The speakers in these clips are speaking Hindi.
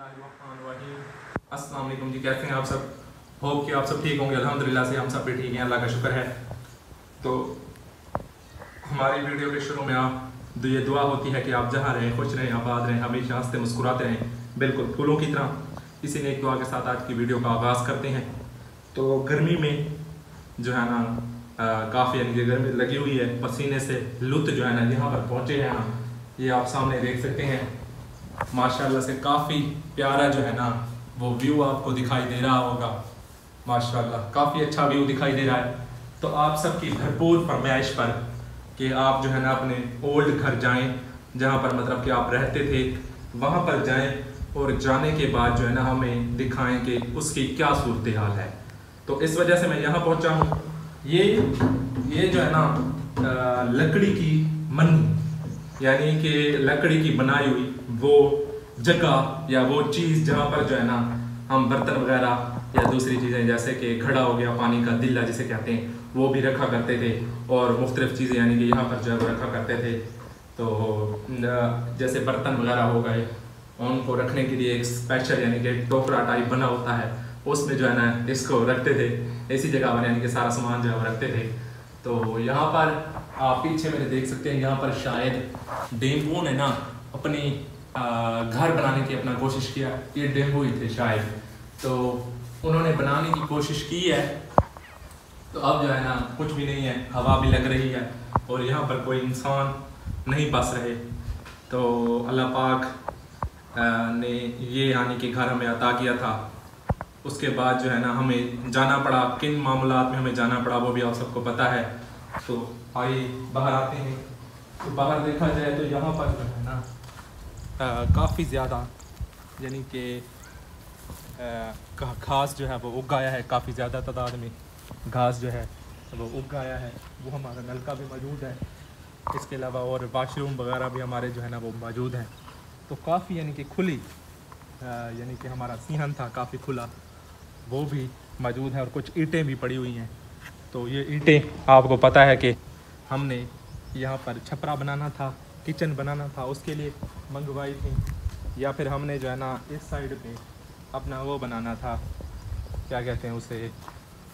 अस्सलाम वालेकुम जी, कैसे हैं आप सब। होप कि आप सब ठीक होंगे। अल्हम्दुलिल्लाह से हम सब भी ठीक हैं, अल्लाह का शुक्र है। तो हमारी वीडियो के शुरू में आप ये दुआ होती है कि आप जहाँ रहें खुश रहें, आबाद रहें, हमेशा हंसते मुस्कुराते रहें, बिल्कुल फूलों की तरह। इसी नेक दुआ के साथ आज की वीडियो का आगाज़ करते हैं। तो गर्मी में जो है ना काफ़ी यानी कि गर्मी लगी हुई है, पसीने से लुत्फ जो है ना यहाँ पर पहुँचे हैं हम। ये आप सामने देख सकते हैं, माशाल्लाह से काफ़ी प्यारा जो है ना वो व्यू आपको दिखाई दे रहा होगा। माशाल्लाह काफ़ी अच्छा व्यू दिखाई दे रहा है। तो आप सबकी भरपूर फरमाइश पर कि आप जो है ना अपने ओल्ड घर जाएं, जहाँ पर मतलब कि आप रहते थे वहाँ पर जाएं, और जाने के बाद जो है ना हमें दिखाएं कि उसकी क्या सूरत हाल है। तो इस वजह से मैं यहाँ पहुँचा हूँ। ये जो है ना लकड़ी की मन्नी, यानी कि लकड़ी की बनाई हुई वो जगह या वो चीज़ जहाँ पर जो है ना हम बर्तन वगैरह या दूसरी चीज़ें जैसे कि घड़ा हो गया, पानी का दिल्ला जिसे कहते हैं, वो भी रखा करते थे। और मुख्तलिफ़ चीज़ें यानी कि यहाँ पर जो है वो रखा करते थे। तो जैसे बर्तन वगैरह हो गए, उनको रखने के लिए एक स्पेशल यानी कि टोकरा टाइप बना होता है, उसमें जो है ना इसको रखते थे। ऐसी जगह पर यानी कि सारा सामान जो है वो रखते थे। तो यहाँ पर आप पीछे मेरे देख सकते हैं, यहाँ पर शायद डेंगू ने ना अपनी घर बनाने की अपना कोशिश किया। ये डेंगू ही थे शायद, तो उन्होंने बनाने की कोशिश की है। तो अब जो है ना कुछ भी नहीं है, हवा भी लग रही है और यहाँ पर कोई इंसान नहीं बस रहे। तो अल्लाह पाक ने ये यानी कि घर हमें अता किया था। उसके बाद जो है ना हमें जाना पड़ा, किन मामलात में हमें जाना पड़ा वो भी आप सबको पता है। तो आइए बाहर आते हैं। तो बाहर देखा जाए तो यहाँ पर जो है ना काफ़ी ज़्यादा यानी कि घास जो है वो उग आया है, काफ़ी ज़्यादा तादाद में घास जो है वो उग आया है। वो हमारा नलका भी मौजूद है, इसके अलावा और वाशरूम वगैरह भी हमारे जो है ना वो मौजूद हैं। तो काफ़ी यानी कि खुली यानी कि हमारा सीहन था काफ़ी खुला, वो भी मौजूद है और कुछ ईंटें भी पड़ी हुई हैं। तो ये ईंटें आपको पता है कि हमने यहाँ पर छपरा बनाना था, किचन बनाना था, उसके लिए मंगवाई थी। या फिर हमने जो है ना इस साइड पे अपना वो बनाना था, क्या कहते हैं उसे,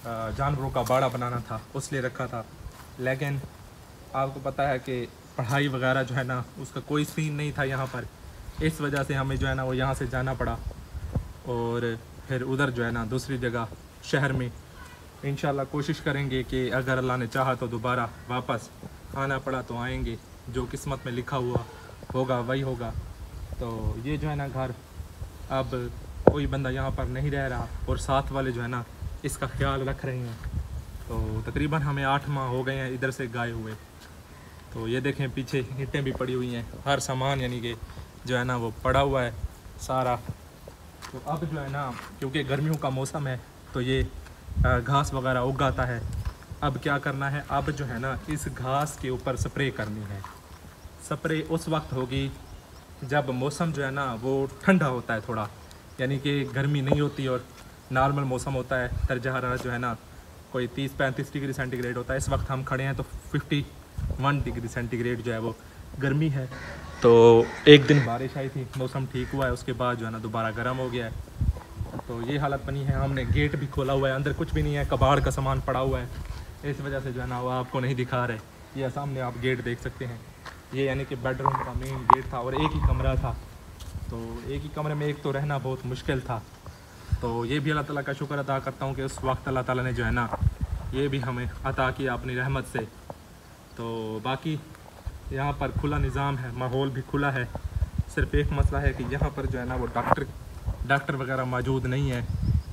जानवरों का बाड़ा बनाना था, उस लिए रखा था। लेकिन आपको पता है कि पढ़ाई वगैरह जो है ना उसका कोई सीन नहीं था यहाँ पर। इस वजह से हमें जो है ना वो यहाँ से जाना पड़ा और फिर उधर जो है ना दूसरी जगह शहर में इंशाल्लाह कोशिश करेंगे कि अगर अल्लाह ने चाहा तो दोबारा वापस आना पड़ा तो आएंगे। जो किस्मत में लिखा हुआ होगा वही होगा। तो ये जो है ना घर अब कोई बंदा यहाँ पर नहीं रह रहा और साथ वाले जो है ना इसका ख्याल रख रहे हैं। तो तकरीबन हमें 8 माह हो गए हैं इधर से गाए हुए। तो ये देखें पीछे ईंटें भी पड़ी हुई हैं, हर सामान यानी कि जो है ना वो पड़ा हुआ है सारा। तो अब जो है ना क्योंकि गर्मियों का मौसम है तो ये घास वगैरह उग आता है। अब क्या करना है, अब जो है ना इस घास के ऊपर स्प्रे करनी है। स्प्रे उस वक्त होगी जब मौसम जो है ना वो ठंडा होता है थोड़ा, यानी कि गर्मी नहीं होती और नॉर्मल मौसम होता है। दरजा हरारत जो है ना कोई 30-35 डिग्री सेंटीग्रेड होता है। इस वक्त हम खड़े हैं तो 51 डिग्री सेंटीग्रेड जो है वो गर्मी है। तो एक दिन बारिश आई थी, मौसम ठीक हुआ है, उसके बाद जो है ना दोबारा गर्म हो गया है। तो ये हालत बनी है। हमने गेट भी खोला हुआ है, अंदर कुछ भी नहीं है, कबाड़ का सामान पड़ा हुआ है। इस वजह से जो है ना वो आपको नहीं दिखा रहे। ये सामने आप गेट देख सकते हैं, ये यानी कि बेडरूम का मेन गेट था और एक ही कमरा था। तो एक ही कमरे में एक तो रहना बहुत मुश्किल था। तो ये भी अल्लाह ताला का शुक्र अदा करता हूँ कि उस वक्त अल्लाह ताला ने जो है ना ये भी हमें अता किया अपनी रहमत से। तो बाकी यहाँ पर खुला निज़ाम है, माहौल भी खुला है। सिर्फ एक मसला है कि यहाँ पर जो है ना वो डॉक्टर वगैरह मौजूद नहीं है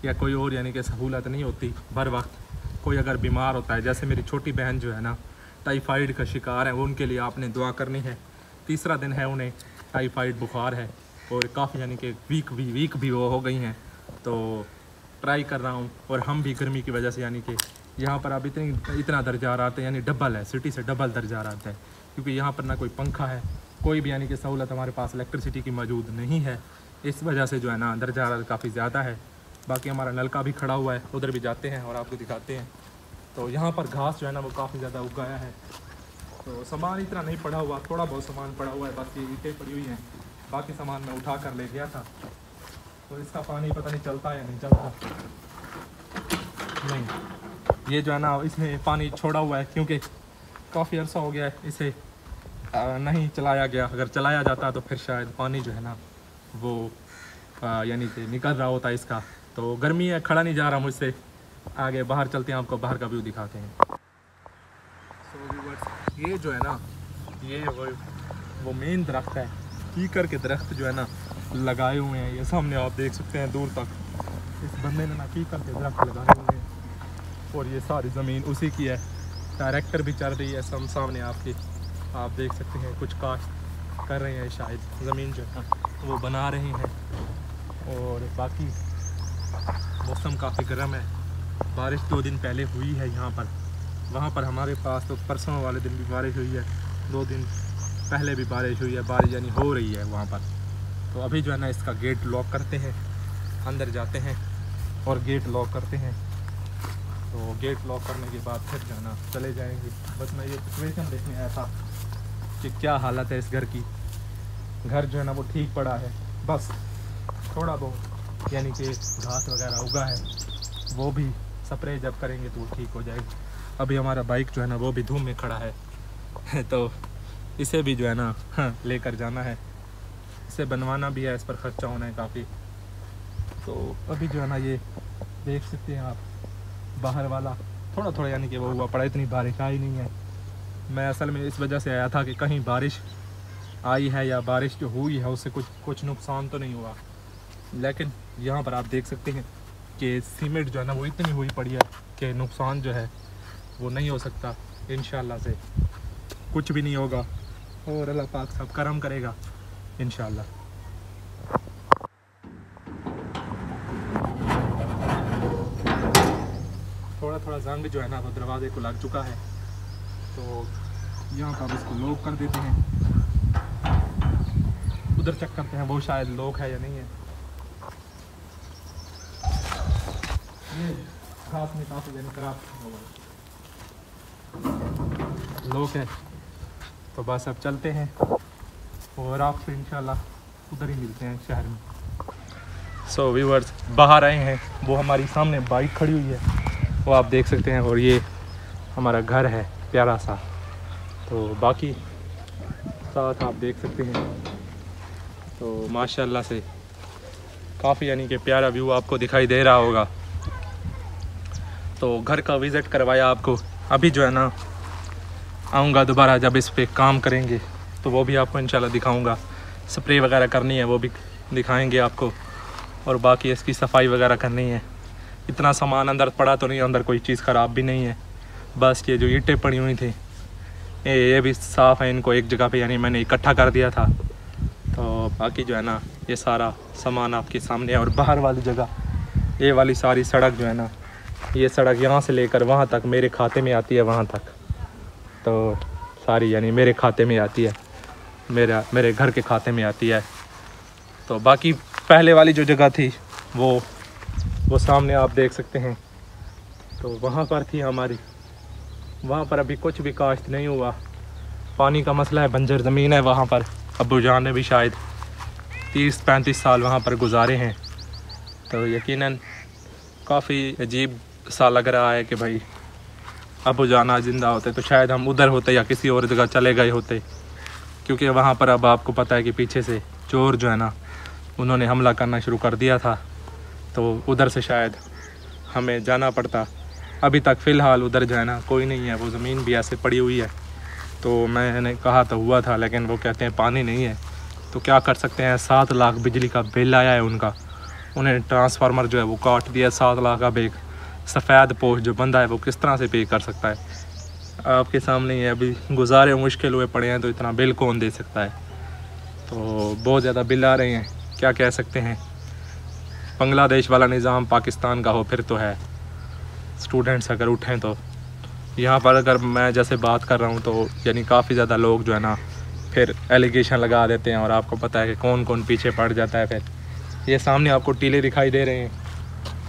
या कोई और यानी कि सहूलत नहीं होती। बर वक्त कोई अगर बीमार होता है, जैसे मेरी छोटी बहन जो है ना टाइफाइड का शिकार है, वो उनके लिए आपने दुआ करनी है। 3रा दिन है, उन्हें टाइफाइड बुखार है और काफ़ी यानी कि वीक भी वो हो गई हैं। तो ट्राई कर रहा हूँ। और हम भी गर्मी की वजह से यानी कि यहाँ पर अब इतना दर्जा आता है, यानी डबल है, सिटी से डबल दर्जा आता है। क्योंकि यहाँ पर ना कोई पंखा है, कोई भी यानी कि सहूलत हमारे पास इलेक्ट्रिसिटी की मौजूद नहीं है। इस वजह से जो है ना दर्जा काफ़ी ज़्यादा है। बाकी हमारा नलका भी खड़ा हुआ है, उधर भी जाते हैं और आपको दिखाते हैं। तो यहाँ पर घास जो है ना वो काफ़ी ज़्यादा उगाया है। तो सामान इतना नहीं पड़ा हुआ, थोड़ा बहुत सामान पड़ा हुआ है, बाकी ईंटें पड़ी हुई हैं। बाकी सामान मैं उठा कर ले गया था। तो इसका पानी पता नहीं चलता या नहीं चलता। नहीं, ये जो है ना इसमें पानी छोड़ा हुआ है क्योंकि काफ़ी अर्सा हो गया है इसे नहीं चलाया गया। अगर चलाया जाता तो फिर शायद पानी जो है ना वो यानी कि निकल रहा होता इसका। तो गर्मी है, खड़ा नहीं जा रहा मुझसे। आगे बाहर चलते हैं, आपको बाहर का व्यू दिखाते हैं। सो व्यूअर्स, ये जो है ना ये वो मेन दरख्त है, कीकर के दरख्त जो है ना लगाए हुए हैं। ये सामने आप देख सकते हैं दूर तक, इस बंदे ने ना कीकर के दरख्त लगाए हुए हैं और ये सारी ज़मीन उसी की है। ट्रैक्टर भी चल रही है सामने आपकी, आप देख सकते हैं। कुछ काश्त कर रहे हैं शायद, ज़मीन जो है वो बना रहे हैं। और बाकी मौसम काफ़ी गर्म है। बारिश 2 दिन पहले हुई है यहाँ पर, वहाँ पर हमारे पास तो परसों वाले दिन भी बारिश हुई है, 2 दिन पहले भी बारिश हुई है। बारिश यानी हो रही है वहाँ पर। तो अभी जो है ना इसका गेट लॉक करते हैं, अंदर जाते हैं और गेट लॉक करते हैं। तो गेट लॉक करने के बाद फिर जाना चले जाएंगे। बस मैं ये सिचुएशन देखने आया था कि क्या हालत है इस घर की। घर जो है ना वो ठीक पड़ा है, बस थोड़ा बहुत यानी कि घास वगैरह उगा है, वो भी स्प्रे जब करेंगे तो वो ठीक हो जाएगी। अभी हमारा बाइक जो है ना वो भी धूप में खड़ा है तो इसे भी जो है ना लेकर जाना है, इसे बनवाना भी है, इस पर ख़र्चा होना है काफ़ी। तो अभी जो है ना ये देख सकते हैं आप, बाहर वाला थोड़ा थोड़ा यानी कि वो हुआ पड़ा, इतनी बारिश आई नहीं है। मैं असल में इस वजह से आया था कि कहीं बारिश आई है या बारिश जो हुई है उससे कुछ नुकसान तो नहीं हुआ। लेकिन यहाँ पर आप देख सकते हैं कि सीमेंट जो है ना वो इतनी हुई पड़ी है कि नुकसान जो है वो नहीं हो सकता। इंशाल्लाह से कुछ भी नहीं होगा और अल्लाह पाक सब करम करेगा इंशाल्लाह। थोड़ा थोड़ा जंग जो है ना वो दरवाजे को लग चुका है, तो यहाँ पर इसको लॉक कर देते हैं। उधर चेक करते हैं वो शायद लॉक है या नहीं है। ये घास में काफ़ी दिन खराब लॉक है। तो बस अब चलते हैं और आपसे इंशाल्लाह उधर ही मिलते हैं शहर में। सो व्यूअर्स, बाहर आए हैं, वो हमारी सामने बाइक खड़ी हुई है वो आप देख सकते हैं, और ये हमारा घर है प्यारा सा। तो बाकी साथ आप देख सकते हैं। तो माशाल्लाह से काफ़ी यानी कि प्यारा व्यू आपको दिखाई दे रहा होगा। तो घर का विज़िट करवाया आपको। अभी जो है ना आऊँगा दोबारा, जब इस पे काम करेंगे तो वो भी आपको इंशाल्लाह दिखाऊंगा। स्प्रे वगैरह करनी है वो भी दिखाएंगे आपको, और बाकी इसकी सफाई वगैरह करनी है। इतना सामान अंदर पड़ा तो नहीं, अंदर कोई चीज़ ख़राब भी नहीं है। बस ये जो ईंटें पड़ी हुई थी ये भी साफ़ है, इनको एक जगह पे यानी मैंने इकट्ठा कर दिया था। तो बाकी जो है ना ये सारा सामान आपके सामने है। और बाहर वाली जगह, ये वाली सारी सड़क जो है ना, ये सड़क यहाँ से लेकर वहाँ तक मेरे खाते में आती है, वहाँ तक तो सारी यानी मेरे खाते में आती है, मेरे घर के खाते में आती है। तो बाकी पहले वाली जो जगह थी वो सामने आप देख सकते हैं, तो वहाँ पर थी हमारी। वहाँ पर अभी कुछ भी काश्त नहीं हुआ, पानी का मसला है, बंजर ज़मीन है वहाँ पर। अब्बू जान ने भी शायद 30-35 साल वहाँ पर गुजारे हैं। तो यकीनन काफ़ी अजीब सा लग रहा है कि भाई अब्बू जान आज ज़िंदा होते तो शायद हम उधर होते या किसी और जगह चले गए होते, क्योंकि वहाँ पर अब आपको पता है कि पीछे से चोर जो है ना उन्होंने हमला करना शुरू कर दिया था, तो उधर से शायद हमें जाना पड़ता। अभी तक फ़िलहाल उधर जो है ना कोई नहीं है, वो ज़मीन भी ऐसे पड़ी हुई है। तो मैंने कहा तो हुआ था, लेकिन वो कहते हैं पानी नहीं है, तो क्या कर सकते हैं। 7 लाख बिजली का बिल आया है उनका, उन्हें ट्रांसफार्मर जो है वो काट दिया। 7 लाख अब एक सफ़ेद पोस्ट जो बंदा है वो किस तरह से पे कर सकता है। आपके सामने ही है, अभी गुजारे मुश्किल हुए पड़े हैं, तो इतना बिल कौन दे सकता है। तो बहुत ज़्यादा बिल आ रहे हैं, क्या कह सकते हैं। बांग्लादेश वाला निज़ाम पाकिस्तान का हो फिर तो है। स्टूडेंट्स अगर उठें तो यहाँ पर अगर मैं जैसे बात कर रहा हूँ तो यानी काफ़ी ज़्यादा लोग जो है ना फिर एलिगेशन लगा देते हैं, और आपको पता है कि कौन कौन पीछे पड़ जाता है। फिर ये सामने आपको टीले दिखाई दे रहे हैं,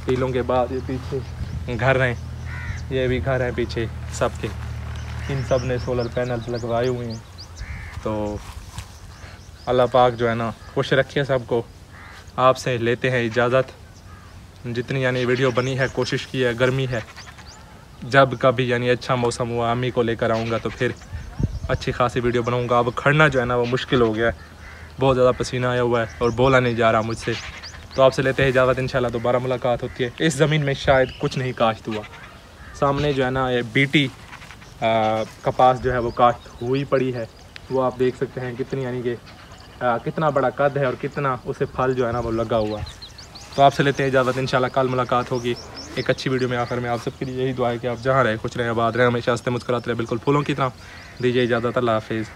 टीलों के बाद ये पीछे घर हैं, ये भी घर हैं पीछे सबके, इन सब ने सोलर पैनल्स लगवाए हुए हैं। तो अल्लाह पाक जो है ना खुश रखे सबको, आपसे लेते हैं इजाज़त। जितनी यानी वीडियो बनी है कोशिश की है, गर्मी है, जब कभी यानी अच्छा मौसम हुआ अम्मी को लेकर आऊँगा तो फिर अच्छी खासी वीडियो बनाऊँगा। अब खड़ना जो है ना वो मुश्किल हो गया है, बहुत ज़्यादा पसीना आया हुआ है और बोला नहीं जा रहा मुझसे। तो आपसे लेते हैं इजाज़त, इंशाल्लाह दोबारा मुलाकात होती है। इस ज़मीन में शायद कुछ नहीं काश्त हुआ, सामने जो है ना ये बीटी कपास जो है वो काश्त हुई पड़ी है, वो आप देख सकते हैं कितनी यानी कि कितना बड़ा कद है और कितना उसे फल जो है ना वो लगा हुआ। तो आपसे लेते हैं इजाज़त, इंशाल्लाह कल मुलाकात होगी एक अच्छी वीडियो में। आखिर में आप सबके लिए यही दुआ है कि आप जहाँ रहे खुश रहें, आबाद रहें, हमेशा हंसते मुस्कुराते रहें, बिल्कुल फूलों की तरह। दीजिए इजाज़त, अल्लाह हाफिज़।